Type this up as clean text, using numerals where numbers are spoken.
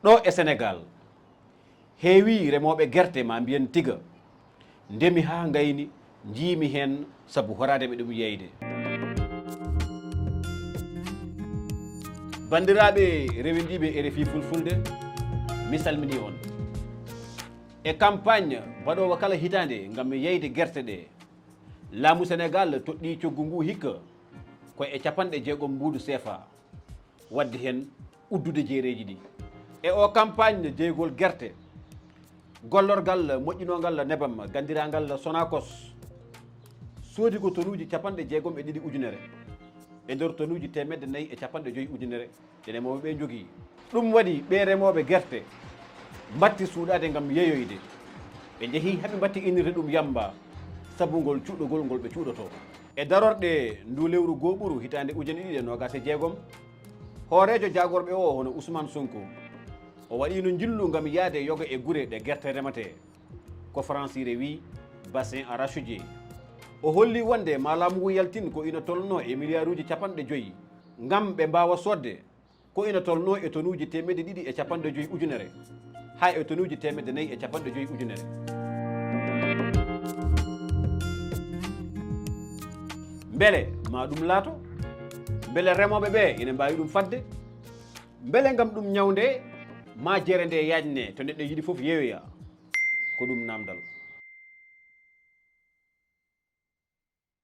ɗo e Sénégal heewi remoɓe guerte ma mbiyen tiga ndemi ha gayni jiimi hen sabu horadeɓe ɗum yeyde. bandiraɓe rewindiɓe RFI fulfulde mi salmini on e campagne mbaɗowo kala hitande gam yeyde guerte ɗe laamu Sénégal toɗɗi coggu ngu hikka koye e 60 mbuuɗu CFA wadde hen uddude jeereji ɗi e o campagne jeygol guerte gollorgal moƴƴinogal nebam gandiragal Sonacos soodi ko tonnes uji 62 ujunere e nder tonnes uji 450 ujunere ɗe remoɓe ɓe jogui. ɗum waɗi ɓe remoɓe guerte mbatti suuɗade gam yeyoyde ɓe jeehi haaɓe mbatti innirde ɗum yamba sabu ngol cuuɗogol ngol ɓe cuuɗoto e darorɗe ndu lewru goɓuru hitande ujune 2026 hoorejo jagorɓe o hono Ousmane Sonko o waɗino jillu gam yaade yoga e guure ɗe guerte remate ko françire wi bassin arachidier o holli wonde ma laamu ngu yaltin ko ina tolno e milliard uji 50 gam ɓe mbawa sodde ko ina tolno e tonnes uji 250 ujunere ha e tonnes uji 450 ujunere. beele ma ɗum laato beele remoɓe ɓe ina mbawi ɗum fadde beele gam ɗum ñawde ma jeere nde yajne to neɗɗo yiiɗi foof yeeyoya ko ɗum namdal.